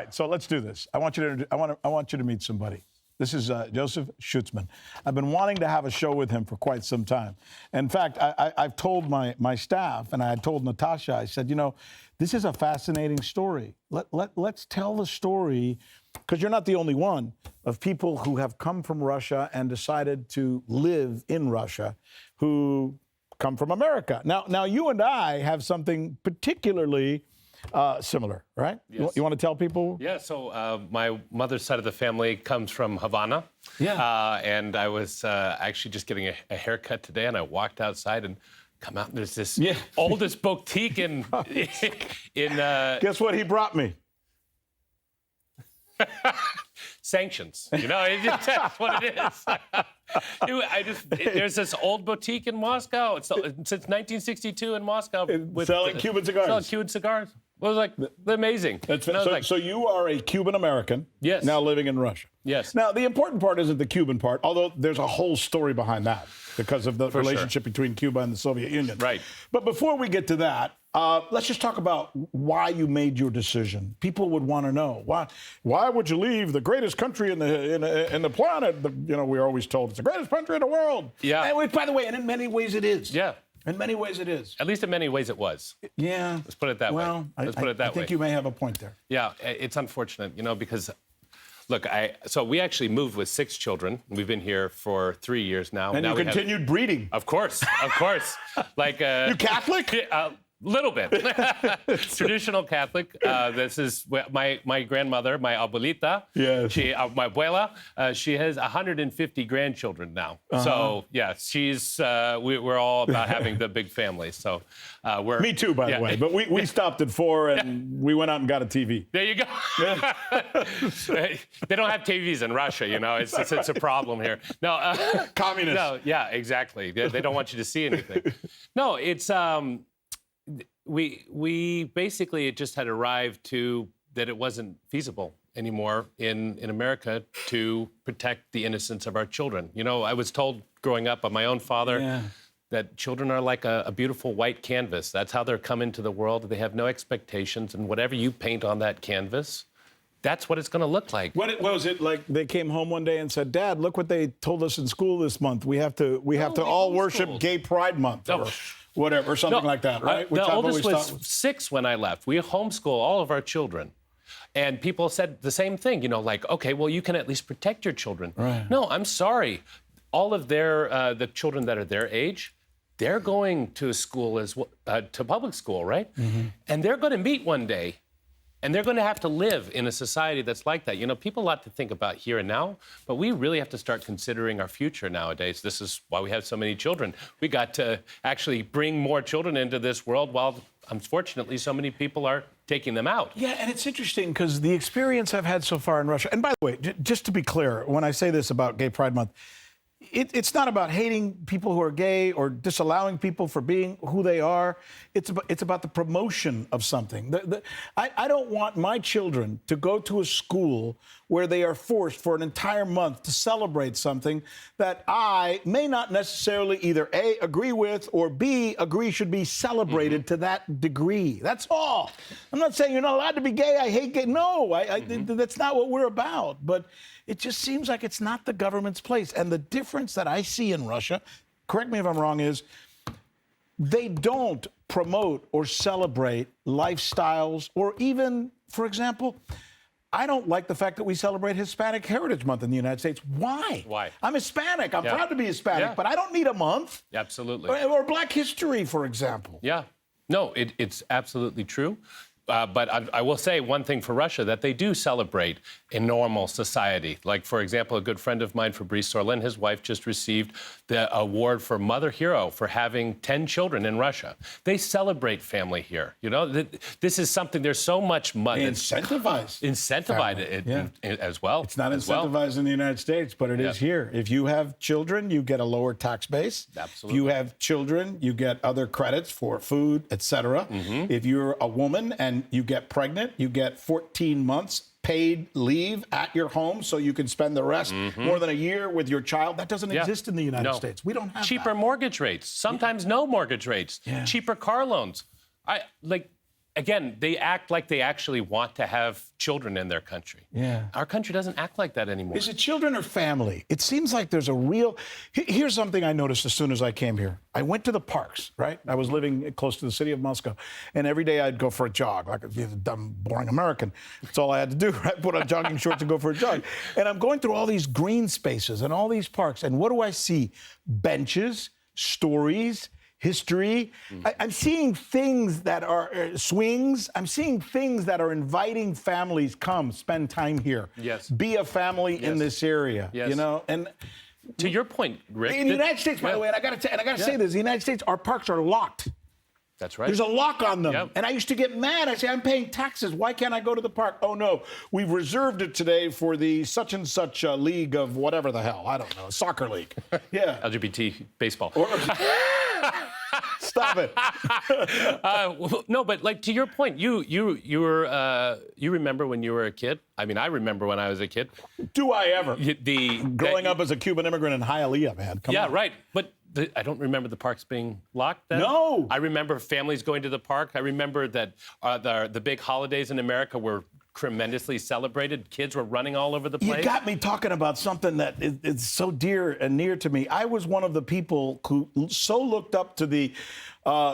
right, so let's do this. I want you to meet somebody. This is Joseph Schutzman. I've been wanting to have a show with him for quite some time. In fact, I've told my staff, and I had told Natasha, I said, you know, this is a fascinating story. Let's tell the story, because you're not the only one, of people who have come from Russia and decided to live in Russia, who come from America. Now you and I have something particularly similar, right? Yes. You want to tell people? Yeah, so my mother's side of the family comes from Havana. Yeah. And I was actually just getting a haircut today, and I walked outside and come out, and there's this oldest boutique in Guess what he brought me? Sanctions. You know, that's what it is. There's this old boutique in Moscow. It's since 1962 in Moscow. Selling Cuban cigars. Selling Cuban cigars. It was like amazing. So you are a Cuban American. Yes. Now living in Russia. Yes. Now the important part isn't the Cuban part, although there's a whole story behind that because of the relationship between Cuba and the Soviet Union. Right. But before we get to that, let's just talk about why you made your decision. People would want to know why would you leave the greatest country in the planet? We're always told it's the greatest country in the world. Yeah. And by the way, and in many ways it is. Yeah. In many ways it is. At least in many ways it was. Yeah. Let's put it that way. Let's put it that way. I think you may have a point there. Yeah, it's unfortunate, because, look, so we actually moved with 6 children. We've been here for 3 years now. And you continued breeding. Of course. Like you Catholic? Little bit. Traditional Catholic. This is my grandmother, my abuelita. Yes. My abuela. She has 150 grandchildren now. So, yeah, we're all about having the big family. So we're... Me too, by the way. But we stopped at 4 and we went out and got a TV. There you go. They don't have TVs in Russia, It's a problem here. No. Communist. No, yeah, exactly. They don't want you to see anything. No, it's... We basically just had arrived to that it wasn't feasible anymore in America to protect the innocence of our children. I was told growing up by my own father that children are like a beautiful white canvas. That's how they're come into the world. They have no expectations, and whatever you paint on that canvas, that's what it's going to look like. What was it like? They came home one day and said, "Dad, look what they told us in school this month. We have to all worship Gay Pride Month." Or whatever, or something like that, right? The oldest was 6 when I left. We homeschool all of our children. And people said the same thing, okay, well, you can at least protect your children. Right. No, I'm sorry. All of the children that are their age, they're going to school to public school, right? Mm-hmm. And they're going to meet one day. And they're going to have to live in a society that's like that. People a lot to think about here and now, but we really have to start considering our future nowadays. This is why we have so many children. We got to actually bring more children into this world while, unfortunately, so many people are taking them out. Yeah, and it's interesting because the experience I've had so far in Russia, and by the way, just to be clear, when I say this about Gay Pride Month, it's not about hating people who are gay or disallowing people for being who they are. It's about the promotion of something. I don't want my children to go to a school where they are forced for an entire month to celebrate something that I may not necessarily either A, agree with, or B, agree should be celebrated to that degree. That's all. I'm not saying you're not allowed to be gay. I hate gay. No, that's not what we're about. But it just seems like it's not the government's place. And the difference that I see in Russia, correct me if I'm wrong, is they don't promote or celebrate lifestyles or even, for example, I don't like the fact that we celebrate Hispanic Heritage Month in the United States. Why? Why? I'm Hispanic. I'm proud to be Hispanic, but I don't need a month. Absolutely. Or Black History, for example. Yeah. No, it's absolutely true. But I will say one thing for Russia, that they do celebrate a normal society. Like, for example, a good friend of mine, Fabrice Sorlin, his wife just received the award for Mother Hero for having 10 children in Russia. They celebrate family here. This is something, there's so much money. Incentivized as well. It's not incentivized in the United States, but it is here. If you have children, you get a lower tax base. Absolutely. If you have children, you get other credits for food, etc. Mm-hmm. If you're a woman and you get pregnant, you get 14 months paid leave at your home so you can spend the rest more than a year with your child. That doesn't exist in the United States. We don't have cheaper mortgage rates, sometimes no mortgage rates, cheaper car loans. again, they act like they actually want to have children in their country. Yeah. Our country doesn't act like that anymore. Is it children or family? It seems like there's a real... Here's something I noticed as soon as I came here. I went to the parks, right? I was living close to the city of Moscow, and every day I'd go for a jog, like a dumb, boring American. That's all I had to do, right? Put on jogging shorts and go for a jog. And I'm going through all these green spaces and all these parks, and what do I see? Benches, stories, history. I'm seeing things that are swings. I'm seeing things that are inviting families, come spend time here. Yes. Be a family in this area. Yes. You know, and to your point, Rick. in the United States, by the way, and I got to say this: the United States, our parks are locked. That's right. There's a lock on them. Yep. And I used to get mad. I say, I'm paying taxes. Why can't I go to the park? Oh, no. We've reserved it today for the such and such league of whatever the hell. I don't know. Soccer league. Yeah. LGBT baseball. Stop it. No, but like to your point, you remember when you were a kid? I mean, I remember when I was a kid. Do I ever? Growing up as a Cuban immigrant in Hialeah, man. Come on. Right. But I don't remember the parks being locked then. No. I remember families going to the park. I remember that the big holidays in America were tremendously celebrated. Kids were running all over the place. You got me talking about something that is so dear and near to me. I was one of the people who so looked up to the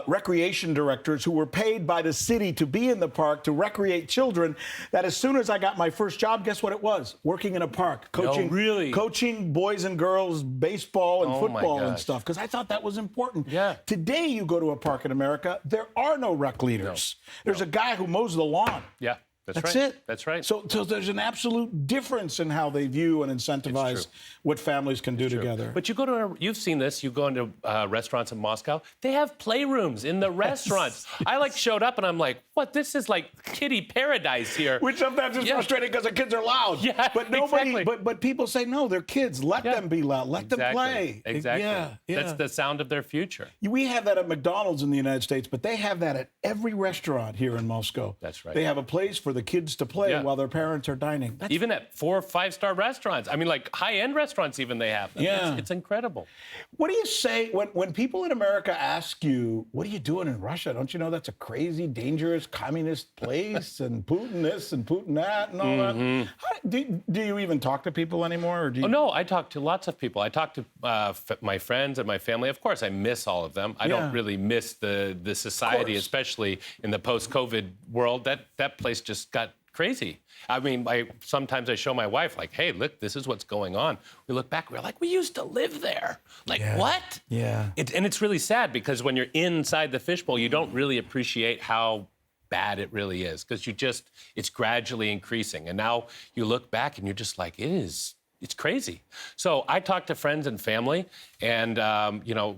recreation directors who were paid by the city to be in the park to recreate children, that as soon as I got my first job, guess what it was? Working in a park, coaching, coaching boys and girls baseball and football and stuff, because I thought that was important. Yeah. Today, you go to a park in America, there are no rec leaders. There's a guy who mows the lawn. Yeah. That's right. it. That's right. So there's an absolute difference in how they view and incentivize what families can do together. But you go to, you've seen this, you go into restaurants in Moscow, they have playrooms in the restaurants. I showed up and I'm like, what, this is like kiddie paradise here. Which sometimes is frustrating because the kids are loud. Yeah, but nobody, but people say, no, they're kids. Let them be loud. Let them play. Exactly. Yeah. That's the sound of their future. We have that at McDonald's in the United States, but they have that at every restaurant here in Moscow. That's right. They have a place for the kids to play while their parents are dining. Even at 4 or 5-star restaurants. I mean, like high-end restaurants even they have them. Yeah. It's incredible. What do you say when people in America ask you, what are you doing in Russia? Don't you know that's a crazy, dangerous, communist place and Putin this and Putin that and all that? Do you even talk to people anymore? Or do you... Oh, no, I talk to lots of people. I talk to my friends and my family. Of course, I miss all of them. I don't really miss the society, especially in the post-COVID world. That place just got crazy. I mean, sometimes I show my wife, like, hey, look, this is what's going on. We look back, we're like, we used to live there. Like, what? Yeah. And it's really sad because when you're inside the fishbowl, you don't really appreciate how bad it really is because it's gradually increasing. And now you look back and you're just like, it's crazy. So I talk to friends and family and,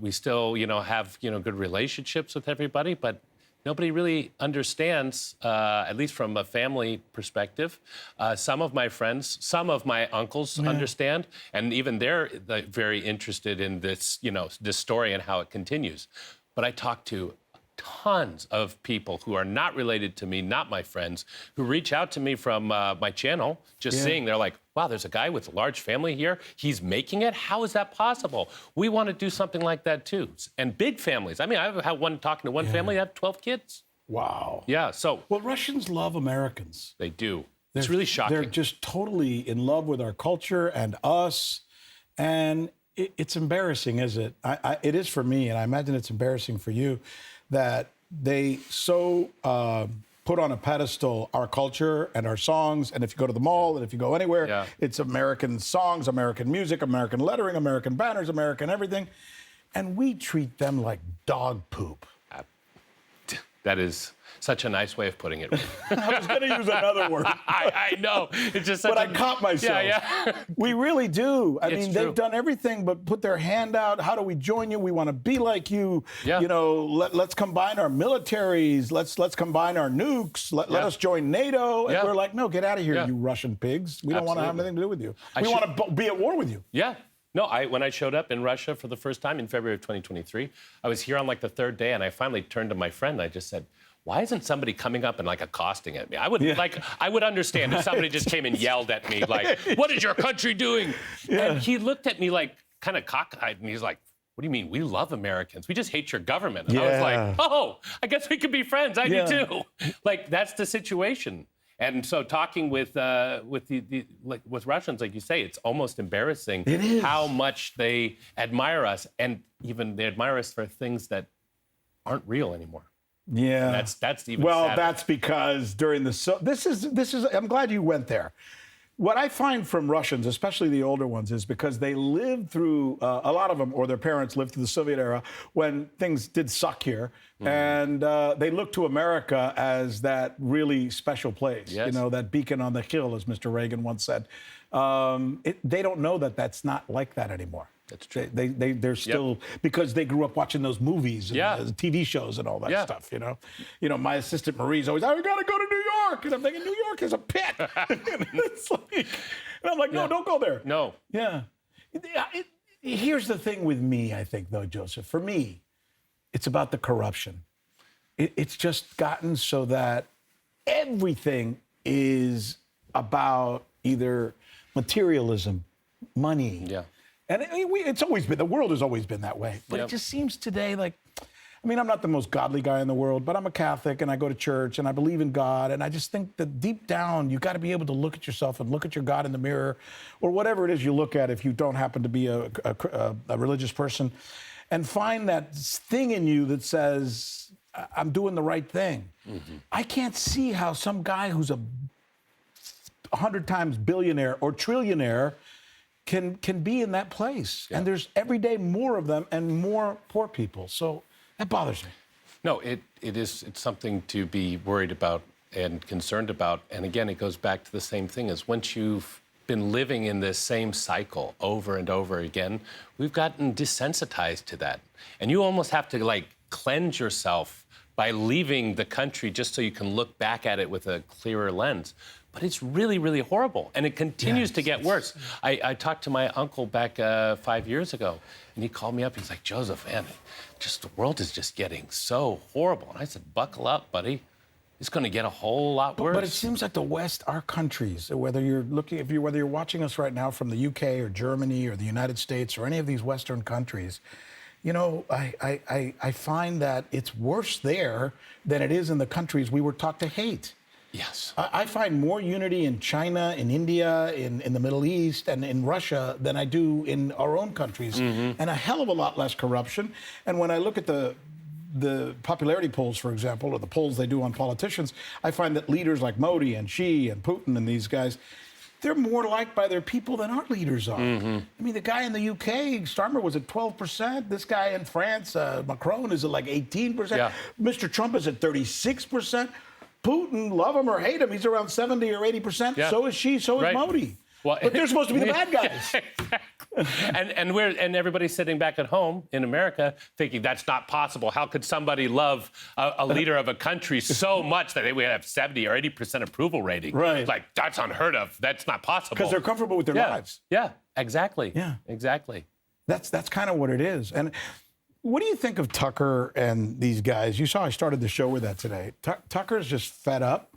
we still, have, good relationships with everybody, but nobody really understands, at least from a family perspective. Some of my friends, some of my uncles understand, and even they're very interested in this, this story and how it continues. But I talk to tons of people who are not related to me, not my friends, who reach out to me from my channel, just seeing, they're like, wow, there's a guy with a large family here. He's making it. How is that possible? We want to do something like that too. And big families. I mean, I've had talking to one family, I have 12 kids. Wow. Yeah, so. Well, Russians love Americans. They do. It's really shocking. They're just totally in love with our culture and us. And it's embarrassing, is it? It is for me, and I imagine it's embarrassing for you, that they so put on a pedestal our culture and our songs. And if you go to the mall and if you go anywhere, it's American songs, American music, American lettering, American banners, American everything. And we treat them like dog poop. That is such a nice way of putting it. I was going to use another word. I know. It's just but I caught myself. Yeah. We really do. I mean, true. they've done everything but put their hand out. How do we join you? We want to be like you. Yeah. Let's combine our militaries. Let's combine our nukes. Let us join NATO. And we're like, no, get out of here, you Russian pigs. We don't want to have anything to do with you. We want to be at war with you. Yeah. No, when I showed up in Russia for the first time in February of 2023, I was here on the third day, and I finally turned to my friend. And I just said, why isn't somebody coming up and accosting at me? I would understand if somebody just came and yelled at me, like, what is your country doing? And he looked at me kind of cockeyed, and he's like, what do you mean? We love Americans. We just hate your government. And I was like, oh, I guess we could be friends. I do too. Like, that's the situation. And so talking with Russians, like you say, it's almost embarrassing how much they admire us, and even they admire us for things that aren't real anymore. Yeah, and that's even sadder. That's because during this is I'm glad you went there. What I find from Russians, especially the older ones, is because they lived through, a lot of them, or their parents lived through the Soviet era when things did suck here. And they look to America as that really special place, you know, that beacon on the hill, as Mr. Reagan once said. They don't know that that's not like that anymore. That's true. They're still, because they grew up watching those movies and TV shows and all that stuff, you know. You know, my assistant Marie's always, oh, we got to go to New York. And I'm thinking, New York is a pit. It's like, and I'm like, no, don't go there. No. Yeah. Here's the thing with me, I think, though, Joseph. For me, it's about the corruption. It's just gotten so that everything is about either materialism, money. Yeah. And it's always been, the world has always been that way. But it just seems today like, I mean, I'm not the most godly guy in the world, but I'm a Catholic and I go to church and I believe in God. And I just think that deep down, you got to be able to look at yourself and look at your God in the mirror, or whatever it is you look at if you don't happen to be a religious person, and find that thing in you that says, I'm doing the right thing. I can't see how some guy who's 100 times billionaire or trillionaire can be in that place. And there's every day more of them and more poor people. So that bothers me. No, it's something to be worried about and concerned about. And again, it goes back to the same thing as once you've been living in this same cycle over and over again, we've gotten desensitized to that. And you almost have to like cleanse yourself by leaving the country just so you can look back at it with a clearer lens. But it's really, really horrible, and it continues to get worse. I talked to my uncle back 5 years ago, and he called me up. He's like, Joseph, man, just the world is just getting so horrible. And I said, buckle up, buddy. It's going to get a whole lot worse. But it seems like the West, our countries, whether you're watching us right now from the UK or Germany or the United States or any of these Western countries, you know, I find that it's worse there than it is in the countries we were taught to hate. Yes. I find more unity in China, in India, in the Middle East, and in Russia than I do in our own countries, and a hell of a lot less corruption. And when I look at the popularity polls, for example, or the polls they do on politicians, I find that leaders like Modi and Xi and Putin and these guys, they're more liked by their people than our leaders are. I mean, the guy in the UK, Starmer, was at 12%. This guy in France, Macron, is at like 18%. Yeah. Mr. Trump is at 36%. Putin, love him or hate him, he's around 70 or 80%. Yeah. So is Xi, so is Modi. Well, but they're supposed to be the bad guys. and everybody's sitting back at home in America thinking that's not possible. How could somebody love a leader of a country so much that they would have 70 or 80% approval rating? Right. Like, that's unheard of. That's not possible. Because they're comfortable with their lives. Yeah, exactly. Yeah. Exactly. That's kind of what it is. And what do you think of Tucker and these guys? You saw I started the show with that today. Tucker's just fed up.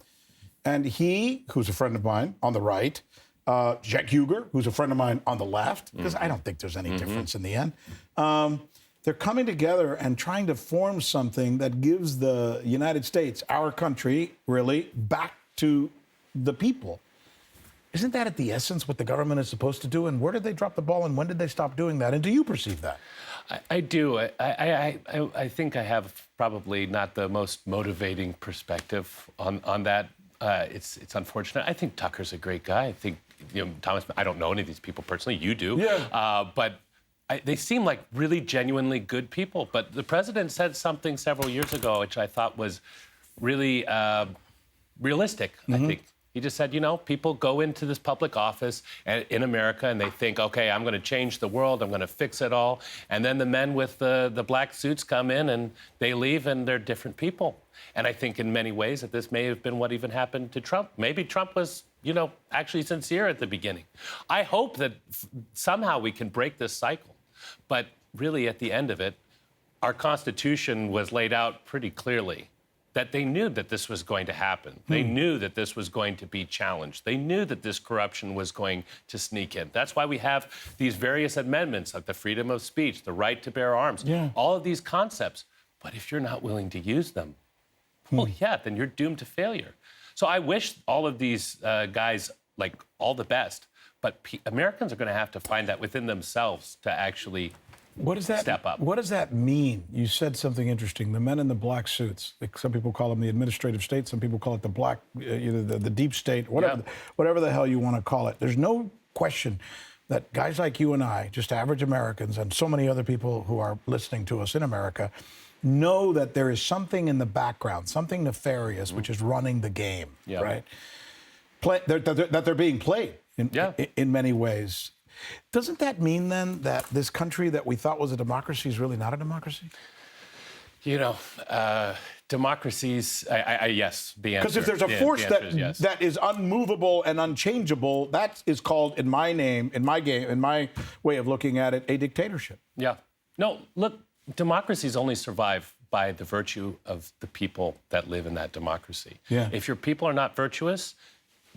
And he, who's a friend of mine on the right, Jack Huger, who's a friend of mine on the left, because I don't think there's any difference in the end. They're coming together and trying to form something that gives the United States, our country, really, back to the people. Isn't that at the essence what the government is supposed to do? And where did they drop the ball and when did they stop doing that? And do you perceive that? I do. I think I have probably not the most motivating perspective on that. It's unfortunate. I think Tucker's a great guy. I think, you know, Thomas, I don't know any of these people personally. You do. Yeah. But they seem like really genuinely good people. But the president said something several years ago, which I thought was really realistic, I think. He just said, you know, people go into this public office in America and they think, okay, I'm going to change the world. I'm going to fix it all. And then the men with the black suits come in and they leave and they're different people. And I think in many ways that this may have been what even happened to Trump. Maybe Trump was, you know, actually sincere at the beginning. I hope that somehow we can break this cycle. But really, at the end of it, our Constitution was laid out pretty clearly that they knew that this was going to happen. They knew that this was going to be challenged. They knew that this corruption was going to sneak in. That's why we have these various amendments, like the freedom of speech, the right to bear arms, all of these concepts. But if you're not willing to use them, well, yeah, then you're doomed to failure. So I wish all of these guys, like, all the best. But Americans are going to have to find that within themselves to actually step up. What does that mean? You said something interesting. The men in the black suits. Like, some people call them the administrative state. Some people call it the black, either the deep state, whatever the hell you want to call it. There's no question that guys like you and I, just average Americans, and so many other people who are listening to us in America, know that there is something in the background, something nefarious, which is running the game, right? That they're being played in many ways. Doesn't that mean then that this country that we thought was a democracy is really not a democracy? You know, democracies, yes, the answer. Because if there's a force that is unmovable and unchangeable, that is called, in my way of looking at it, a dictatorship. Yeah. No, look, democracies only survive by the virtue of the people that live in that democracy. Yeah. If your people are not virtuous,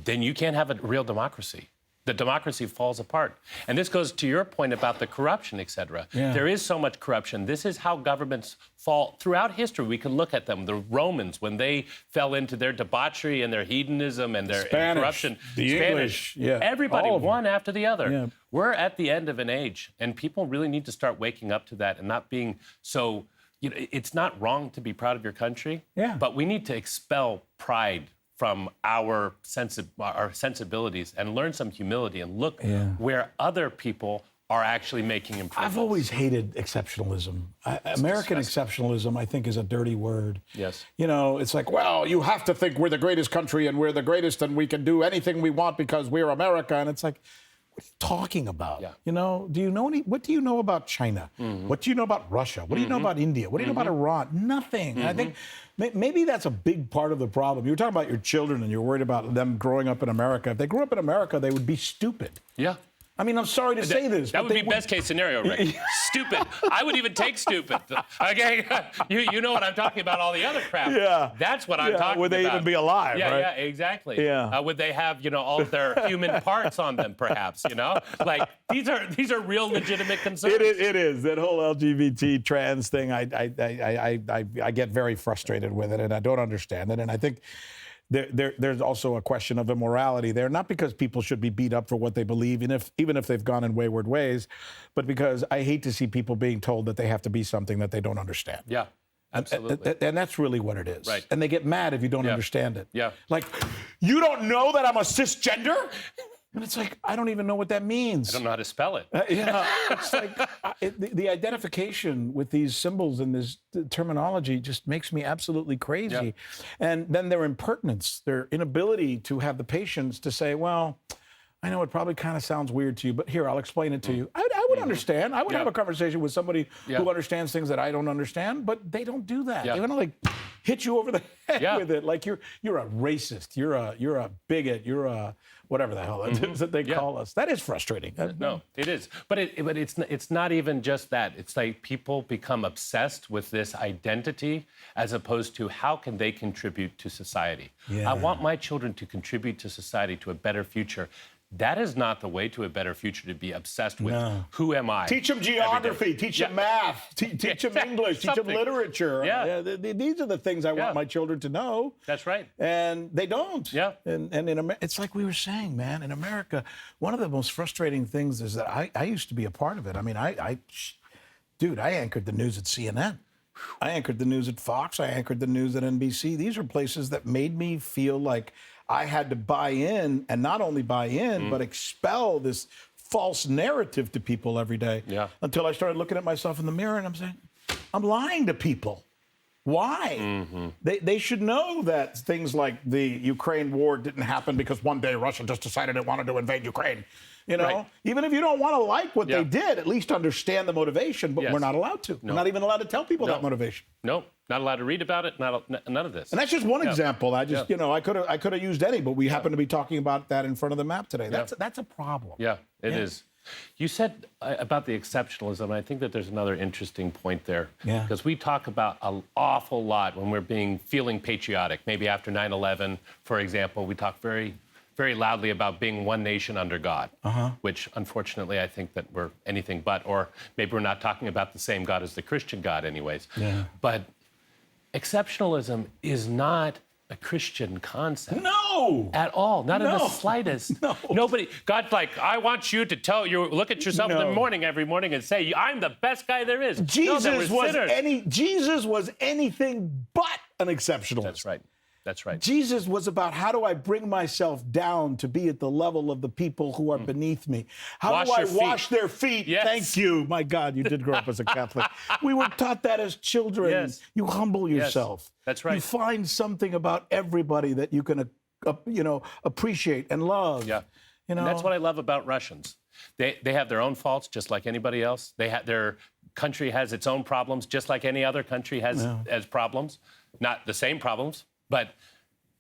then you can't have a real democracy. The democracy falls apart. And this goes to your point about the corruption, et cetera. There is so much corruption. This is how governments fall. Throughout history, we can look at them. The Romans, when they fell into their debauchery and their hedonism and their corruption. The English, everybody, one after the other. Yeah. We're at the end of an age, and people really need to start waking up to that and not being so, it's not wrong to be proud of your country, but we need to expel pride from our sensibilities and learn some humility and look where other people are actually making improvements. I've always hated exceptionalism. American exceptionalism, I think, is a dirty word. Yes. You know, it's like, well, you have to think we're the greatest country and we're the greatest and we can do anything we want because we're America. And it's like, what are you talking about? You know, what do you know about China? What do you know about Russia? What do you know about India? What do you know about Iran? Nothing. I think maybe that's a big part of the problem. You were talking about your children and you're worried about them growing up in America. If they grew up in America, they would be stupid. Yeah. I mean, I'm sorry to say this. That would be best case scenario, Rick. Stupid. I would even take stupid. Okay, you know what I'm talking about, all the other crap. Yeah. That's what I'm talking about. Would they even be alive, right? Yeah, exactly. Yeah. Would they have, all of their human parts on them, perhaps, Like, these are real legitimate concerns. It is. That whole LGBT trans thing, I get very frustrated with it, and I don't understand it. And I think there's also a question of immorality there, not because people should be beat up for what they believe, even if they've gone in wayward ways, but because I hate to see people being told that they have to be something that they don't understand. Yeah, absolutely. And that's really what it is. Right. And they get mad if you don't understand it. Yeah. Like, you don't know that I'm a cisgender? And it's like, I don't even know what that means. I don't know how to spell it. It's like the identification with these symbols and this terminology just makes me absolutely crazy. Yeah. And then their impertinence, their inability to have the patience to say, well, I know it probably kind of sounds weird to you, but here, I'll explain it to you. I would understand. I would have a conversation with somebody who understands things that I don't understand, but they don't do that. They want to, like, hit you over the head with it. Like, you're a racist. You're a bigot. You're a whatever the hell it is that they call us. That is frustrating. No, it is. But it's not even just that. It's like people become obsessed with this identity as opposed to how can they contribute to society. I want my children to contribute to society, to a better future. That is not the way to a better future, to be obsessed with who am I. Teach them geography, teach them math, teach them English, teach them literature. These are the things I want my children to know. That's right. And they don't. Yeah. And in America, it's like we were saying, man, in America, one of the most frustrating things is that I used to be a part of it. I mean, dude, I anchored the news at CNN. I anchored the news at Fox. I anchored the news at NBC. These are places that made me feel like I had to buy in, and not only buy in, but expel this false narrative to people every day. Yeah. Until I started looking at myself in the mirror and I'm saying, I'm lying to people. Why? They should know that things like the Ukraine war didn't happen because one day Russia just decided it wanted to invade Ukraine. Even if you don't want to like what they did, at least understand the motivation, but we're not allowed to. We're not even allowed to tell people that motivation. No, not allowed to read about it, none of this. And that's just one example. I just, I could have used any, but we happen to be talking about that in front of the map today. That's a problem. Yeah, it is. You said about the exceptionalism, and I think that there's another interesting point there. Yeah. Because we talk about an awful lot when we're feeling patriotic. Maybe after 9/11, for example, we talk very, very loudly about being one nation under God, which unfortunately I think that we're anything but, or maybe we're not talking about the same God as the Christian God anyways. Yeah. But exceptionalism is not a Christian concept. No! At all, not in the slightest. No. Nobody. God's like, I want you to look at yourself in the morning every morning and say, I'm the best guy there is. Jesus was anything but an exceptionalist. That's right. That's right. Jesus was about, how do I bring myself down to be at the level of the people who are beneath me? How do I wash their feet? Yes. Thank you. My God, you did grow up as a Catholic. We were taught that as children. Yes. You humble yourself. Yes. That's right. You find something about everybody that you can, appreciate and love. Yeah. And that's what I love about Russians. They have their own faults just like anybody else. Their country has its own problems just like any other country has problems. Not the same problems, but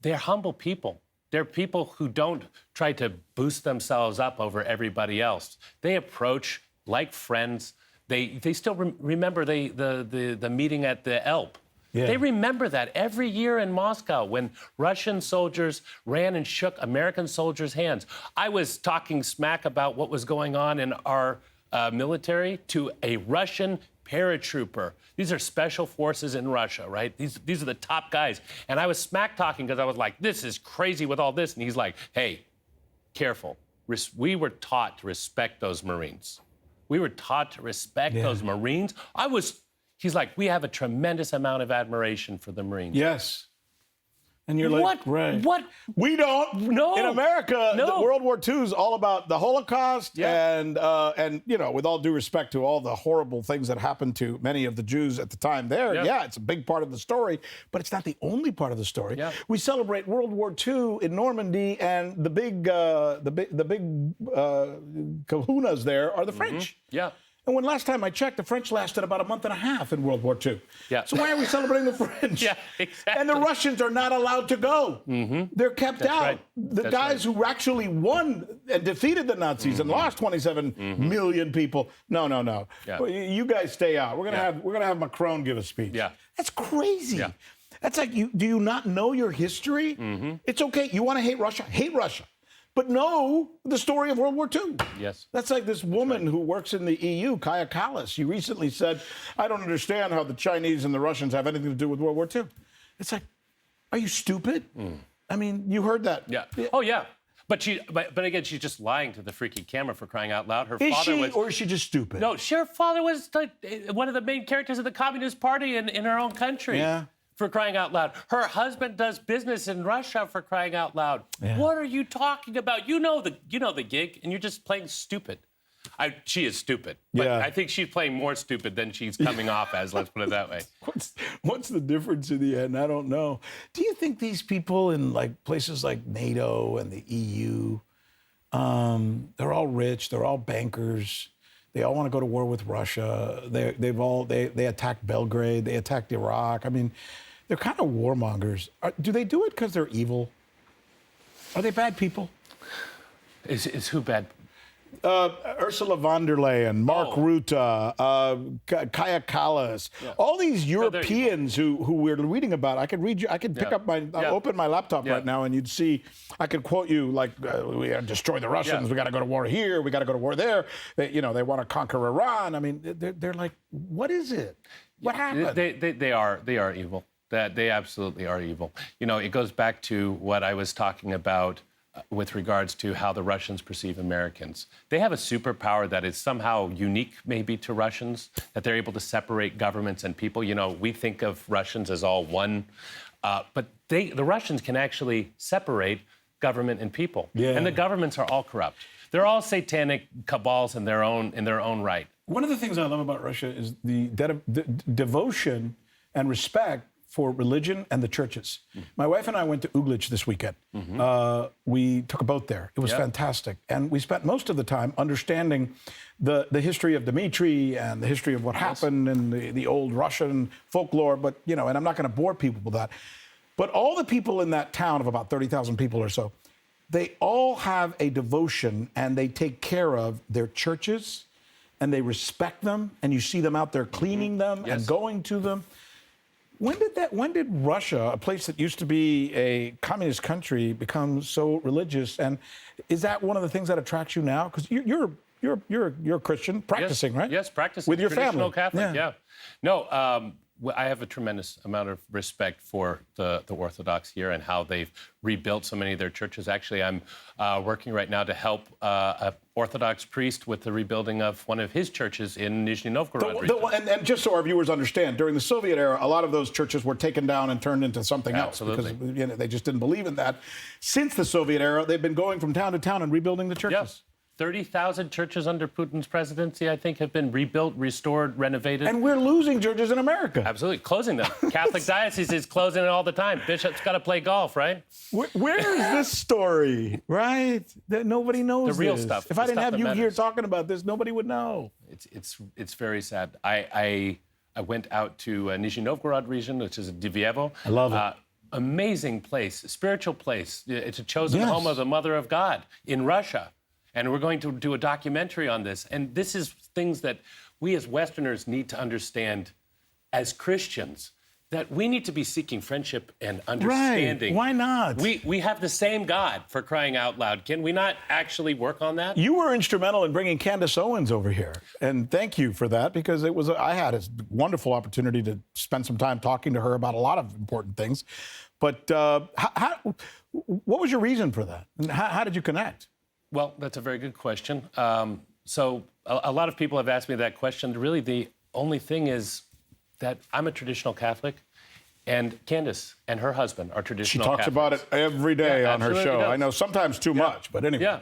they're humble people. They're people who don't try to boost themselves up over everybody else. They approach like friends. They still remember the meeting at the Elbe. Yeah. They remember that every year in Moscow when Russian soldiers ran and shook American soldiers' hands. I was talking smack about what was going on in our military to a Russian paratrooper. These are special forces in Russia, right? These are the top guys. And I was smack talking because I was like, this is crazy with all this. And he's like, hey, careful. We were taught to respect those Marines. We were taught to respect those Marines. He's like, we have a tremendous amount of admiration for the Marines. Yes. And you're like, What? right. What? We don't. No. In America, No. World War II is all about the Holocaust and with all due respect to all the horrible things that happened to many of the Jews at the time there, it's a big part of the story, but it's not the only part of the story. Yeah. We celebrate World War II in Normandy, and the big kahunas there are the French. Yeah. And when last time I checked, the French lasted about a month and a half in World War II. Yeah. So why are we celebrating the French? Yeah, exactly. And the Russians are not allowed to go. They're kept out. right. The guys who actually won and defeated the Nazis and lost 27 million people. No. Yeah. Well, you guys stay out. We're gonna have Macron give a speech. Yeah. That's crazy. Yeah. That's like, do you not know your history? It's okay. You want to hate Russia? Hate Russia. But know the story of World War II. Yes. That's like this woman who works in the EU, Kaya Kallas. She recently said, I don't understand how the Chinese and the Russians have anything to do with World War II. It's like, are you stupid? I mean, you heard that. Yeah. Oh, yeah. But again, she's just lying to the freaky camera, for crying out loud. Is she, or is she just stupid? No, her father was like one of the main characters of the Communist Party in her own country. Yeah. For crying out loud. Her husband does business in Russia, for crying out loud. Yeah. What are you talking about? You know the gig, and you're just playing stupid. She is stupid. But Yeah. I think she's playing more stupid than she's coming off as, let's put it that way. What's the difference in the end? I don't know. Do you think these people in like places like NATO and the EU, they're all rich, they're all bankers, they all want to go to war with Russia. They attacked Belgrade, they attacked Iraq. I mean, they're kind of warmongers. Do they do it because they're evil? Are they bad people? Is who bad? Ursula von der Leyen, Mark Rutte, Kaya Kallas, all these Europeans who we're reading about. I could read you. I could pick up open my laptop right now, and you'd see. I could quote you like, "We gotta destroy the Russians. We got to go to war here. We got to go to war there." They want to conquer Iran. I mean, they're like, what is it? What happened? They are evil. That they absolutely are evil. It goes back to what I was talking about. With regards to how the Russians perceive Americans. They have a superpower that is somehow unique maybe to Russians, that they're able to separate governments and people. We think of Russians as all one, but the Russians can actually separate government and people. Yeah. And the governments are all corrupt. They're all satanic cabals in their own right. One of the things I love about Russia is the devotion and respect for religion and the churches. My wife and I went to Uglitch this weekend. We took a boat there. It was fantastic. And we spent most of the time understanding the history of Dmitri and the history of what happened and the old Russian folklore. But, and I'm not going to bore people with that. But all the people in that town of about 30,000 people or so, they all have a devotion and they take care of their churches and they respect them, and you see them out there cleaning them and going to them. When did Russia, a place that used to be a communist country, become so religious? And is that one of the things that attracts you now? Because you're a Christian, practicing, right? Yes, practicing. With your traditional family. Catholic, yeah. No, I have a tremendous amount of respect for the Orthodox here and how they've rebuilt so many of their churches. Actually, I'm working right now to help an Orthodox priest with the rebuilding of one of his churches in Nizhny Novgorod region. And just so our viewers understand, during the Soviet era, a lot of those churches were taken down and turned into something else because they just didn't believe in that. Since the Soviet era, they've been going from town to town and rebuilding the churches. Yes. 30,000 churches under Putin's presidency, I think, have been rebuilt, restored, renovated. And we're losing churches in America. Absolutely. Closing them. Catholic diocese is closing it all the time. Bishop's got to play golf, right? Where is this story, right? That nobody knows the real this. stuff. If I didn't have you here talking about this, nobody would know. It's very sad. I went out to Nizhny Novgorod region, which is Divyevo. I love it. Amazing place, spiritual place. It's a chosen home of the Mother of God in Russia. And we're going to do a documentary on this. And this is things that we as Westerners need to understand as Christians, that we need to be seeking friendship and understanding. Right. Why not? We have the same God, for crying out loud. Can we not actually work on that? You were instrumental in bringing Candace Owens over here. And thank you for that, because I had a wonderful opportunity to spend some time talking to her about a lot of important things. But what was your reason for that? And how did you connect? Well, that's a very good question. So a lot of people have asked me that question. Really, the only thing is that I'm a traditional Catholic, and Candace and her husband are traditional Catholics. She talks about it every day on her show. I know sometimes too much, but anyway. Yeah.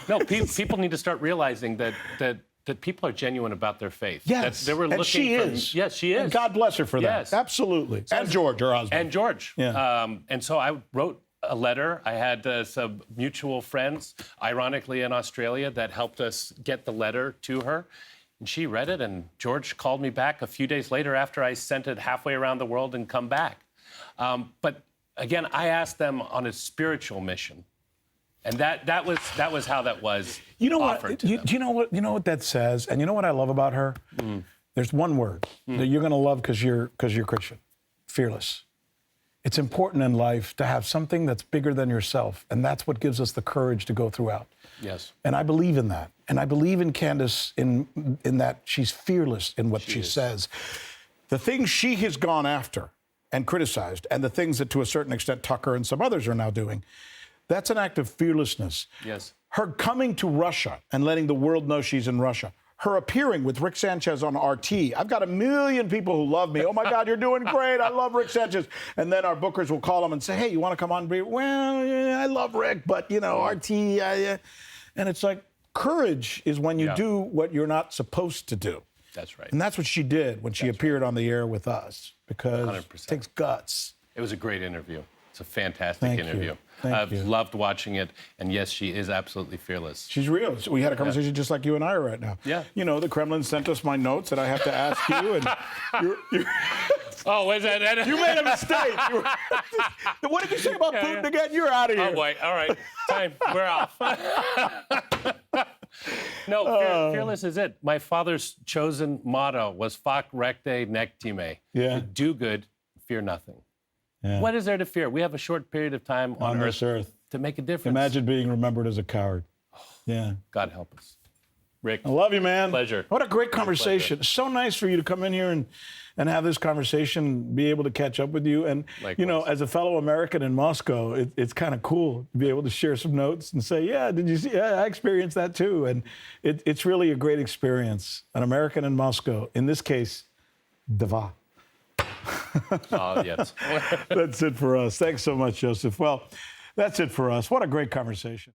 No, people need to start realizing that people are genuine about their faith. Yes, that they were and she is. Yes, she is. And God bless her for that. Yes. Absolutely. And George, her husband. And George. Yeah. And so I wrote a letter. I had some mutual friends, ironically in Australia, that helped us get the letter to her. And she read it, and George called me back a few days later after I sent it halfway around the world and come back. But again, I asked them on a spiritual mission. And that was how that was offered to them. You know what that says? And you know what I love about her? There's one word that you're going to love because you're Christian. Fearless. It's important in life to have something that's bigger than yourself, and that's what gives us the courage to go throughout. Yes. And I believe in that. And I believe in Candace in that she's fearless in what she says. The things she has gone after and criticized, and the things that to a certain extent Tucker and some others are now doing, that's an act of fearlessness. Yes. Her coming to Russia and letting the world know she's in Russia. Her appearing with Rick Sanchez on RT. I've got 1 million people who love me. Oh, my God, you're doing great. I love Rick Sanchez. And then our bookers will call them and say, hey, you want to come on? Well, yeah, I love Rick, but, RT. And it's like, courage is when you do what you're not supposed to do. That's right. And that's what she did when she appeared on the air with us, because 100%. it takes guts. It was a great interview. It's a fantastic interview. Thank you. I've loved watching it, and yes, she is absolutely fearless. She's real. We had a conversation just like you and I are right now. Yeah. The Kremlin sent us my notes that I have to ask you, and you're Oh, is that? you made a mistake. What did you say about Putin again? You're out of here. Oh, wait. All right. Time. We're off. No, fearless is it. My father's chosen motto was Fac recte nec time. Yeah. Do good, fear nothing. Yeah. What is there to fear? We have a short period of time on this earth to make a difference. Imagine being remembered as a coward. Yeah. God help us. Rick. I love you, man. Pleasure. What a great conversation. It's so nice for you to come in here and have this conversation, be able to catch up with you. And, Likewise. As a fellow American in Moscow, it's kind of cool to be able to share some notes and say, yeah, did you see? Yeah, I experienced that too. And it's really a great experience. An American in Moscow, in this case, Deva. Oh, yes. That's it for us. Thanks so much, Joseph. Well, that's it for us. What a great conversation.